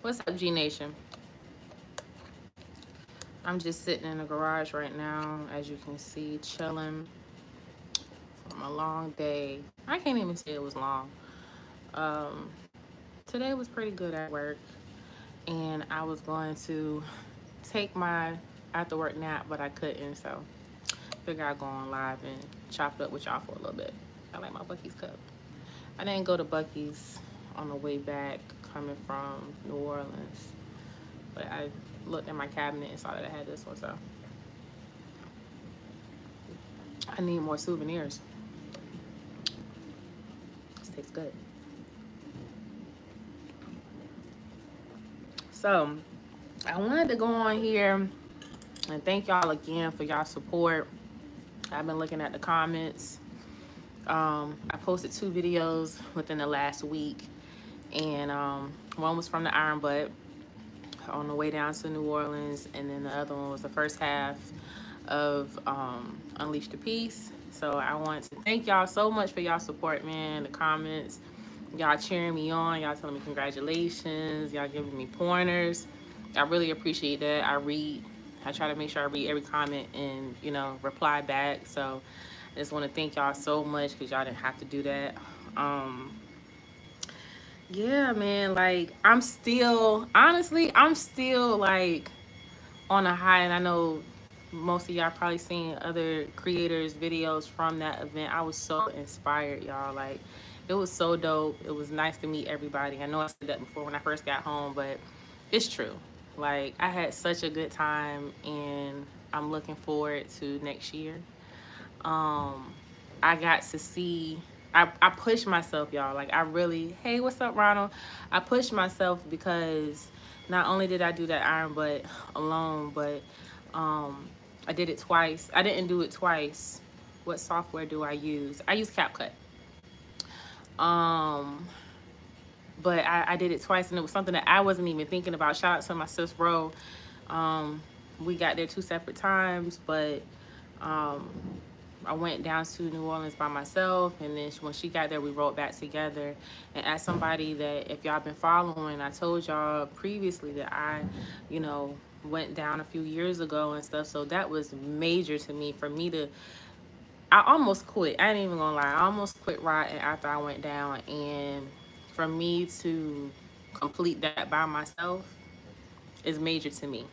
What's up, G Nation? I'm just sitting in the garage right now, as you can see, chilling from a long day. I can't even say it was long. Um, Today was pretty good at work, and I was going to take my after work nap, but I couldn't, so figure I'd go on live and chop it up with y'all for a little bit. I like my Bucky's cup. I didn't go to Bucky's on the way back coming from New Orleans, but I looked in my cabinet and saw that I had this one, so I need more souvenirs. This tastes good. So I wanted to go on here and thank y'all again for y'all support. I've been looking at the comments. I posted 2 videos within the last week, and one was from the Iron Butt on the way down to New Orleans, and then the other one was the first half of Unleash the Peace. So I want to thank y'all so much for y'all support, man. The comments, y'all cheering me on, y'all telling me congratulations, y'all giving me pointers. I really appreciate that. I try to make sure I read every comment and, reply back. So I just want to thank y'all so much because y'all didn't have to do that. Yeah, man, like I'm still like on a high, and I know most of y'all probably seen other creators videos from that event. I was so inspired, y'all. Like, it was so dope. It was nice to meet everybody. I know I said that before when I first got home, but it's true. Like, I had such a good time, and I'm looking forward to next year. um I got to see, I pushed myself, y'all. Like, I really, hey, what's up, Ronald? I pushed myself because not only did I do that Iron Butt alone, but I did it twice. I didn't do it twice. What software do I use? I use CapCut. Um, but I did it twice, and it was something that I wasn't even thinking about. Shout out to my sis Ro. Um, we got there 2 separate times, but um, I went down to New Orleans by myself, and then when she got there, we rode back together. And as somebody that, if y'all been following, I told y'all previously that you know, went down a few years ago and stuff. So that was major to me. For me to, I almost quit. I ain't even gonna lie. I almost quit riding after I went down, and for me to complete that by myself is major to me,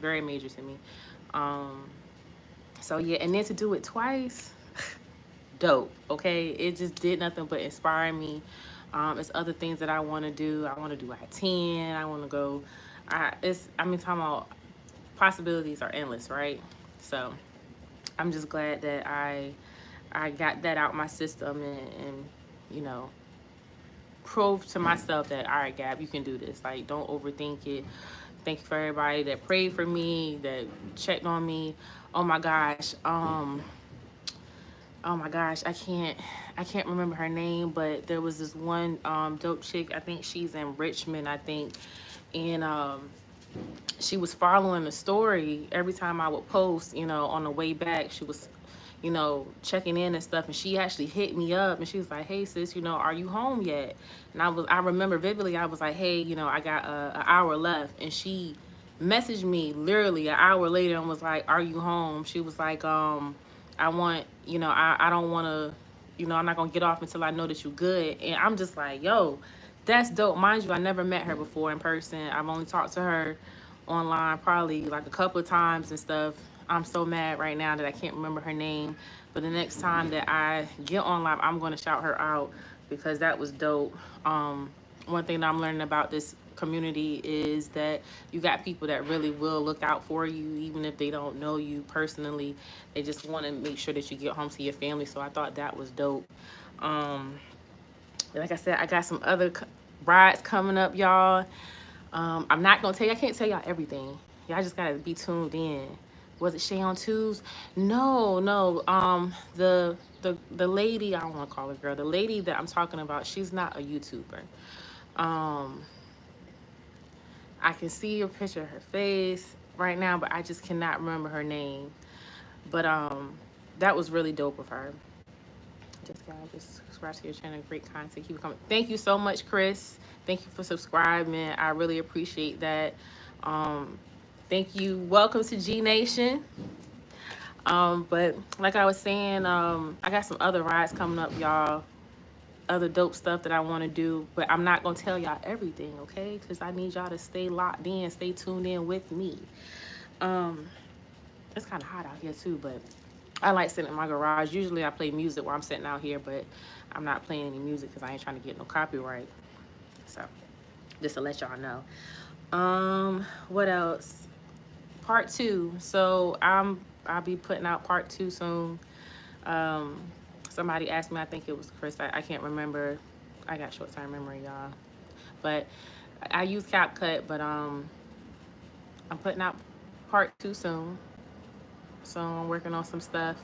very major to me. Um, so yeah, and then to do it twice, dope. Okay, it just did nothing but inspire me. It's other things that I want to do. I want to do I-10. I want to go. Talking about possibilities are endless, right? So I'm just glad that I got that out my system, and you know prove to myself that, all right, Gab, you can do this. Like, don't overthink it. Thank you for everybody that prayed for me, that checked on me. Oh my gosh. Oh my gosh, I can't remember her name, but there was this one dope chick. I think she's in Richmond, I think. And she was following the story every time I would post, on the way back. She was, checking in and stuff, and she actually hit me up, and she was like, "Hey sis, are you home yet?" And I remember vividly, I was like, "Hey, I got an hour left." And she messaged me literally an hour later and was like, "Are you home?" She was like, I want, I don't want to, I'm not going to get off until I know that you're good. And I'm just like, yo, that's dope. Mind you, I never met her before in person. I've only talked to her online probably like a couple of times and stuff. I'm so mad right now that I can't remember her name. But the next time that I get on live, I'm going to shout her out because that was dope. One thing that I'm learning about this community is that you got people that really will look out for you, even if they don't know you personally. They just want to make sure that you get home to your family. So I thought that was dope. Um, like I said, I got some other rides coming up, y'all. I'm not gonna tell you. I can't tell y'all everything. Y'all just gotta be tuned in. Was it Shay on Twos? No, no. The lady, I don't want to call her girl. The lady that I'm talking about, she's not a YouTuber. Um, I can see a picture of her face right now, but I just cannot remember her name. But that was really dope of her. Just subscribe to your channel. Great content. Keep it coming. Thank you so much, Chris. Thank you for subscribing. I really appreciate that. Um, thank you. Welcome to G Nation. But like I was saying, I got some other rides coming up, y'all. Other dope stuff that I want to do, but I'm not gonna tell y'all everything, okay? Because I need y'all to stay locked in, stay tuned in with me. It's kind of hot out here too, but I like sitting in my garage. Usually I play music while I'm sitting out here, but I'm not playing any music because I ain't trying to get no copyright. So just to let y'all know. What else? Part 2. So I'll be putting out part 2 soon. Um, somebody asked me, I think it was Chris. I can't remember. I got short-term memory, y'all. But I use CapCut, but I'm putting out part 2 soon. So I'm working on some stuff.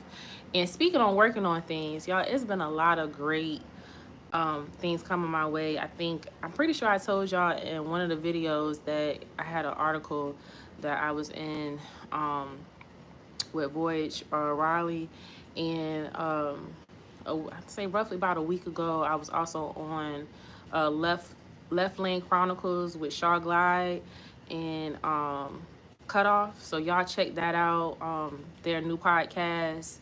And speaking on working on things, y'all, it's been a lot of great things coming my way. I'm pretty sure I told y'all in one of the videos that I had an article that I was in with Voyage Riley, and I'd say roughly about a week ago, I was also on Left Lane Chronicles with Shaw Glide and Cutoff. So y'all check that out. Their new podcast.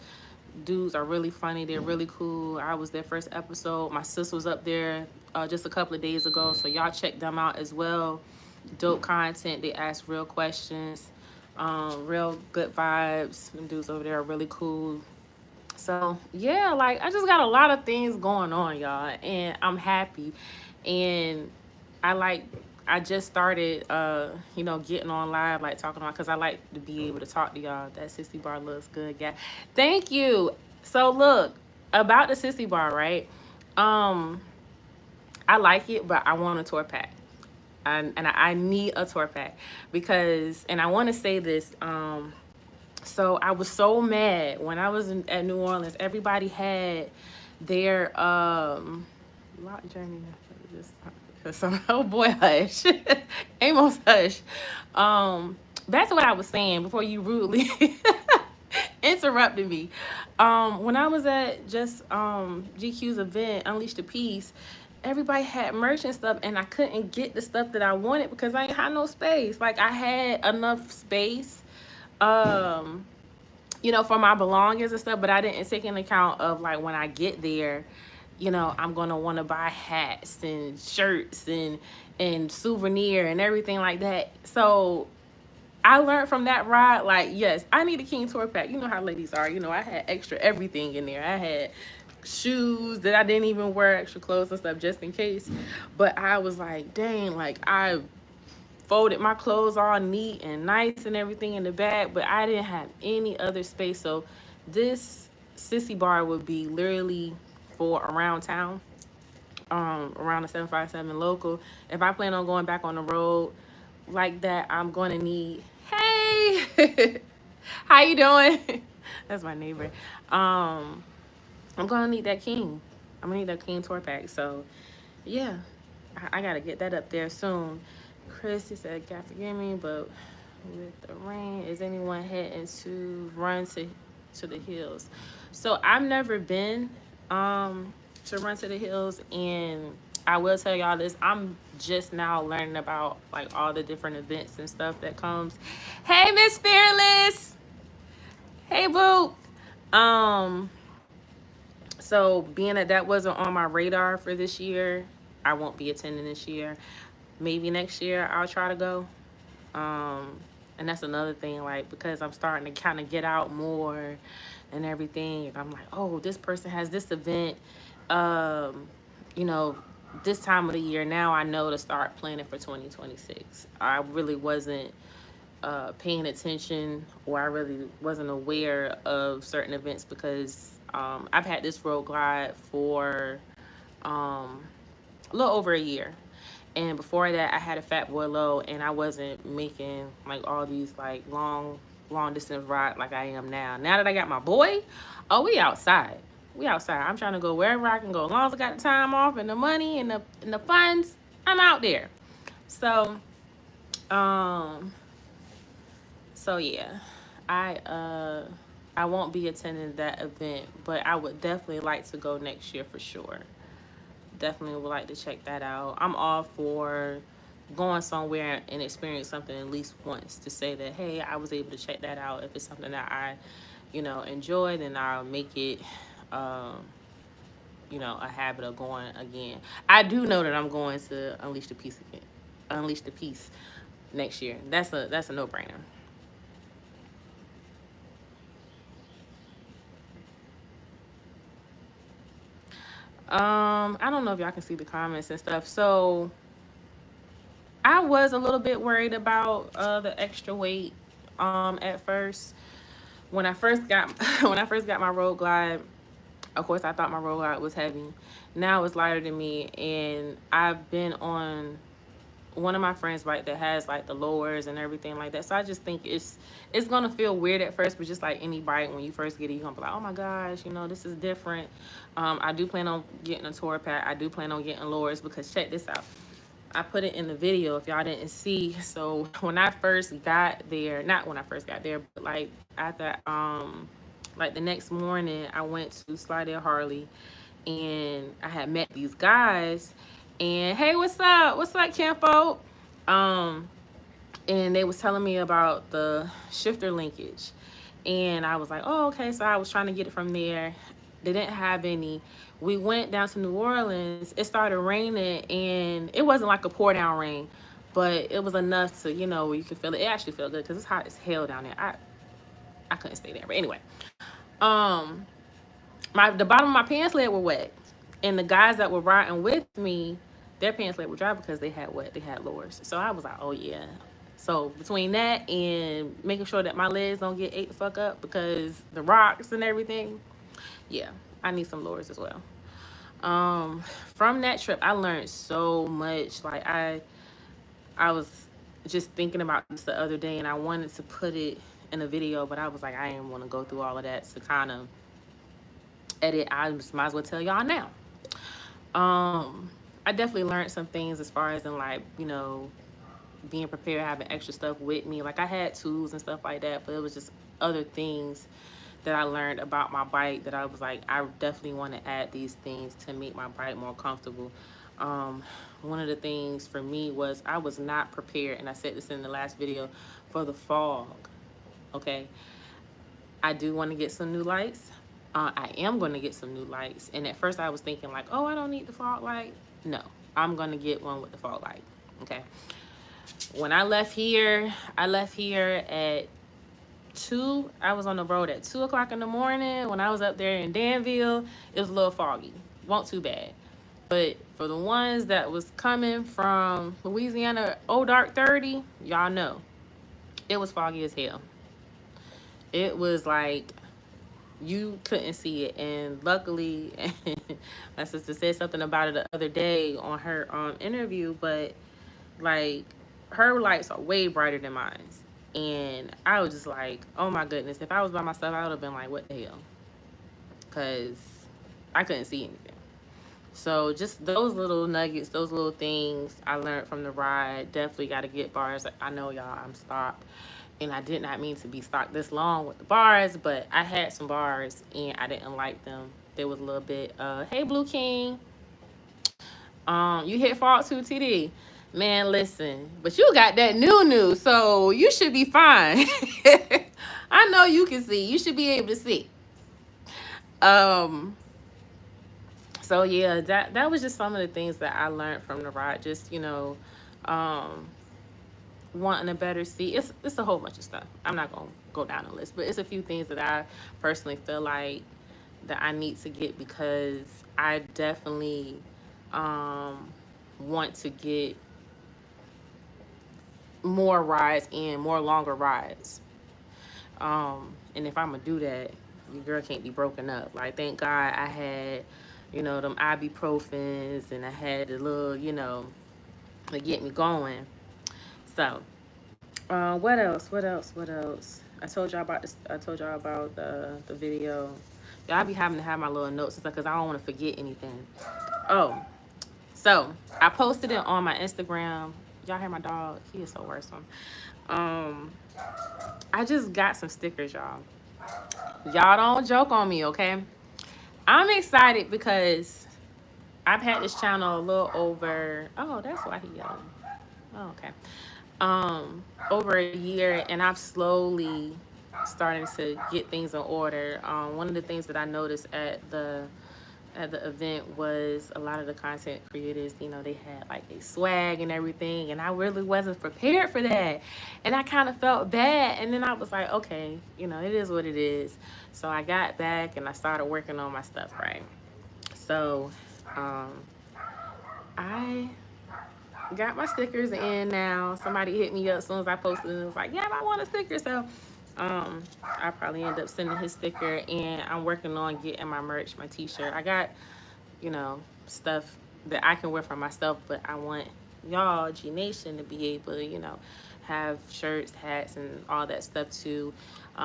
Dudes are really funny. They're really cool. I was their first episode. My sis was up there just a couple of days ago. So y'all check them out as well. Dope content. They ask real questions. Real good vibes. Them dudes over there are really cool. So yeah, like I just got a lot of things going on, y'all, and I'm happy. And I like I just started getting on live, like talking about, because I like to be able to talk to y'all. That sissy bar looks good, yeah. Thank you. So look, about the sissy bar, right? I like it, but I want a tour pack. I need a tour pack because, and I want to say this, so I was so mad when I was at New Orleans. Everybody had their lock journey. Oh boy, hush, Amos, hush. Back to what I was saying before you rudely interrupted me. When I was at just GQ's event, Unleash the Peace, everybody had merch and stuff, and I couldn't get the stuff that I wanted because I ain't had no space. Like I had enough space, for my belongings and stuff, but I didn't take into account of like when I get there, I'm gonna want to buy hats and shirts and souvenir and everything like that. So I learned from that ride, like, yes, I need a King tour pack. You know how ladies are. I had extra everything in there. I had shoes that I didn't even wear, extra clothes and stuff just in case. But I was like, dang, like I folded my clothes all neat and nice and everything in the bag, but I didn't have any other space. So this sissy bar would be literally for around town, around the 757 local. If I plan on going back on the road like that, I'm going to need, hey, how you doing? That's my neighbor. I'm going to need that King. I'm going to need that King tour pack. So, yeah, I got to get that up there soon. Chris, he said, God forgive me, but with the rain, is anyone heading to run to the hills? So I've never been to Run to the Hills, and I will tell y'all this, I'm just now learning about like all the different events and stuff that comes. Hey, Miss Fearless. Hey, boo. So being that wasn't on my radar for this year, I won't be attending this year. Maybe next year I'll try to go. And that's another thing, like, because I'm starting to kind of get out more and everything. And I'm like, oh, this person has this event, you know, this time of the year. Now I know to start planning for 2026. I really wasn't paying attention, or I really wasn't aware of certain events because I've had this Road Glide for a little over a year. And before that, I had a Fat Boy Low, and I wasn't making like all these like long distance ride like I am now. Now that I got my boy, oh, we outside. We outside. I'm trying to go wherever I can go. As long as I got the time off and the money and the funds, I'm out there. So, um, so yeah, I I won't be attending that event, but I would definitely like to go next year for sure. Definitely would like to check that out. I'm all for going somewhere and experience something at least once to say that, hey, I was able to check that out. If it's something that I, enjoy, then I'll make it, um, a habit of going again. I do know that I'm going to Unleash the Peace again. Unleash the Peace next year. That's a no brainer. I don't know if y'all can see the comments and stuff. So I was a little bit worried about the extra weight at first. When I first got when I first got my Road Glide, of course I thought my Road Glide was heavy. Now it's lighter than me, and I've been on one of my friends' bike that has like the lowers and everything like that. So I just think it's gonna feel weird at first, but just like any bike, when you first get it, you're gonna be like, oh my gosh, this is different. I do plan on getting a tour pack. I do plan on getting lowers because check this out. I put it in the video if y'all didn't see. So when I first got there, not when I first got there, but like after like the next morning, I went to Slidell Harley and I had met these guys. And hey, what's up? What's up, Campo? Um, and they was telling me about the shifter linkage. And I was like, oh, okay. So I was trying to get it from there. They didn't have any. We went down to New Orleans. It started raining, and it wasn't like a pour down rain, but it was enough to, where you could feel it. It actually felt good because it's hot as hell down there. I couldn't stay there. But anyway, um, the bottom of my pants leg were wet, and the guys that were riding with me, their pants leg were dry because they had wet. They had lowers. So I was like, oh yeah. So between that and making sure that my legs don't get ate the fuck up because the rocks and everything, yeah, I need some lowers as well. From that trip, I learned so much. Like I was just thinking about this the other day, and I wanted to put it in a video, but I was like, I didn't want to go through all of that to kind of edit. I just might as well tell y'all now. I definitely learned some things as far as in like, being prepared, having extra stuff with me. Like I had tools and stuff like that, but it was just other things that I learned about my bike that I was like, I definitely want to add these things to make my bike more comfortable. One of the things for me was I was not prepared, and I said this in the last video, for the fog. Okay, I do want to get some new lights. I am going to get some new lights, and at first I was thinking like, oh, I don't need the fog light. No, I'm going to get one with the fog light. Okay. When I left here at 2. I was on the road at 2 o'clock in the morning. When I was up there in Danville, it was a little foggy. Wasn't too bad. But for the ones that was coming from Louisiana, Old Dark 30, y'all know, it was foggy as hell. It was like you couldn't see it. And luckily, my sister said something about it the other day on her interview, but like her lights are way brighter than mine. And I was just like, oh my goodness, if I was by myself, I would have been like, what the hell? Because I couldn't see anything. So just those little nuggets, those little things I learned from the ride. Definitely got to get bars. I know y'all, I'm stopped. And I did not mean to be stocked this long with the bars, but I had some bars and I didn't like them. There was a little bit, hey Blue King, you hit fault too, TD. Man, listen, but you got that new, so you should be fine. I know you can see. You should be able to see. So yeah, that was just some of the things that I learned from the ride. Just wanting a better seat. It's a whole bunch of stuff. I'm not gonna go down the list, but it's a few things that I personally feel like that I need to get because I definitely want to get more rides and more longer rides. And if I'm gonna do that, your girl can't be broken up. Like, thank God I had, them ibuprofens and I had the little, to get me going. So, what else? I told y'all about this. I told y'all about the video. Y'all be having to have my little notes and stuff because I don't want to forget anything. Oh, so I posted it on my Instagram. Y'all hear my dog? He is so worrisome. I just got some stickers, y'all. Y'all don't joke on me, okay? I'm excited because I've had this channel a little over, oh, that's why he yelling. Oh, okay. Over a year, and I've slowly started to get things in order. One of the things that I noticed at the event was a lot of the content creators, you know, they had like a swag and everything, and I really wasn't prepared for that. And I kind of felt bad. And then I was like, okay, you know, it is what it is. So I got back and I started working on my stuff, right? So um, I got my stickers in now. Somebody hit me up as soon as I posted and it was like, yeah, I want a sticker. So I probably end up sending his sticker, and I'm working on getting my merch, my t-shirt. I got, you know, stuff that I can wear for myself, but I want y'all, G Nation, to be able to, you know, have shirts, hats, and all that stuff too.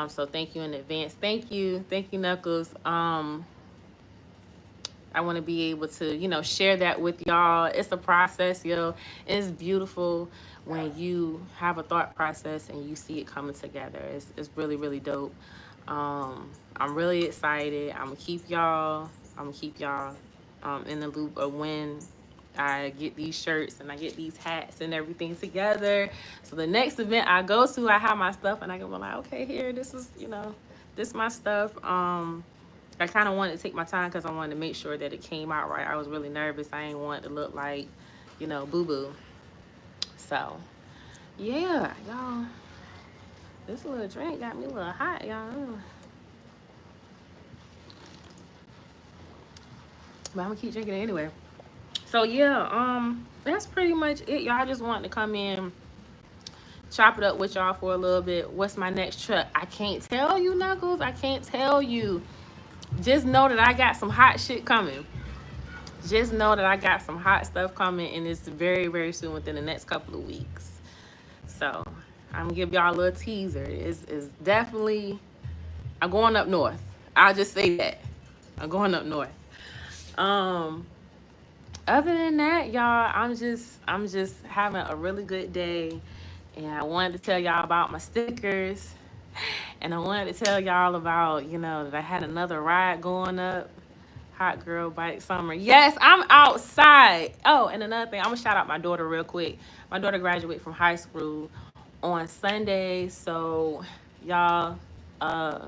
So thank you in advance. Thank you, Knuckles. I want to be able to, you know, share that with y'all. It's a process, yo. It's beautiful when you have a thought process and you see it coming together. It's really, really dope. I'm really excited. I'm gonna keep y'all in the loop of when I get these shirts and I get these hats and everything together. So the next event I go to, I have my stuff and I can be like, okay, here, this is, you know, this is my stuff. I kind of wanted to take my time because I wanted to make sure that it came out right. I was really nervous. I didn't want it to look like, you know, boo-boo. So, yeah, y'all. This little drink got me a little hot, y'all. But I'm going to keep drinking it anyway. So, yeah, that's pretty much it. Y'all just wanted to come in, chop it up with y'all for a little bit. What's my next trip? I can't tell you, Knuckles. I can't tell you. Just know that I got some hot shit coming. Just know that I got some hot stuff coming, and it's very, very soon, within the next couple of weeks. So I'm gonna give y'all a little teaser. It's definitely, I'm going up north. I'll just say that. I'm going up north. Um, Other than that, y'all, I'm just having a really good day. And I wanted to tell y'all about my stickers. And I wanted to tell y'all about, you know, that I had another ride going up. Hot Girl Bike Summer. Yes, I'm outside. Oh, and another thing, I'm gonna shout out my daughter real quick. My daughter graduated from high school on Sunday, so y'all uh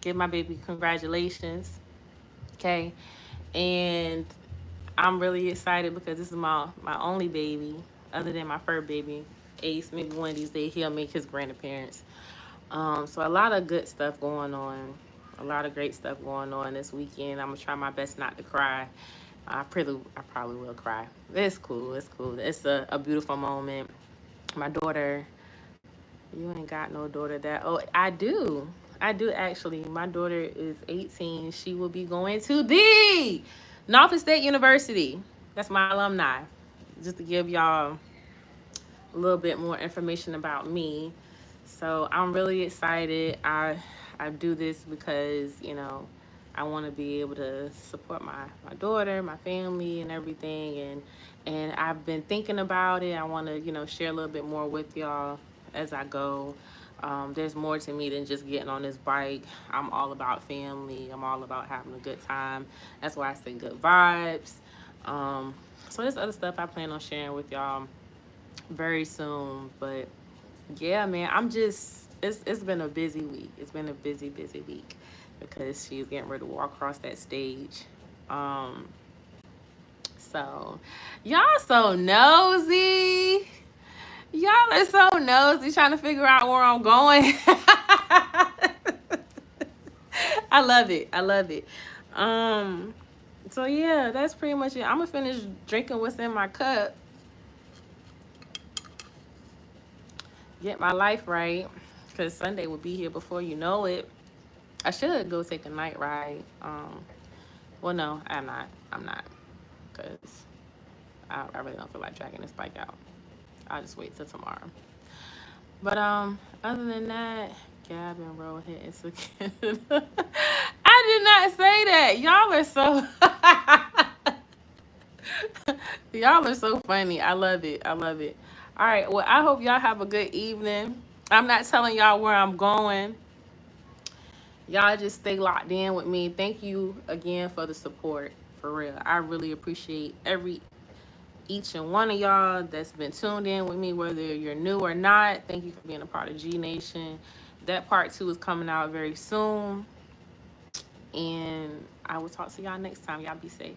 give my baby congratulations. Okay. And I'm really excited because this is my only baby, other than my fur baby. Ace, maybe one of these days he'll make his grand appearance. So a lot of good stuff going on. A lot of great stuff going on this weekend. I'm gonna try my best not to cry. I probably will cry. It's cool. It's cool. It's a beautiful moment. My daughter, you ain't got no daughter that. Oh, I do. I do actually. My daughter is 18. She will be going to the Norfolk State University. That's my alumni. Just to give y'all a little bit more information about me. So I'm really excited. I do this because, you know, I want to be able to support my daughter, my family, and everything. And I've been thinking about it. I want to, you know, share a little bit more with y'all as I go. There's more to me than just getting on this bike. I'm all about family. I'm all about having a good time. That's why I say good vibes. So there's other stuff I plan on sharing with y'all very soon. But yeah, man, it's been a busy week. It's been a busy week because she's getting ready to walk across that stage. Um, so y'all so nosy. Y'all are so nosy trying to figure out where I'm going. I love it. I love it. Um, so yeah, that's pretty much it. I'm gonna finish drinking what's in my cup. Get my life right. Cause Sunday will be here before you know it. I should go take a night ride. Well, no, I'm not. I'm not, cause I really don't feel like dragging this bike out. I'll just wait till tomorrow. But other than that, Gab and Rohit is again. I did not say that. Y'all are so. Y'all are so funny. I love it. I love it. All right. Well, I hope y'all have a good evening. I'm not telling y'all where I'm going. Y'all just stay locked in with me. Thank you again for the support. For real. I really appreciate each and one of y'all that's been tuned in with me, whether you're new or not. Thank you for being a part of G Nation. That part 2 is coming out very soon. And I will talk to y'all next time. Y'all be safe.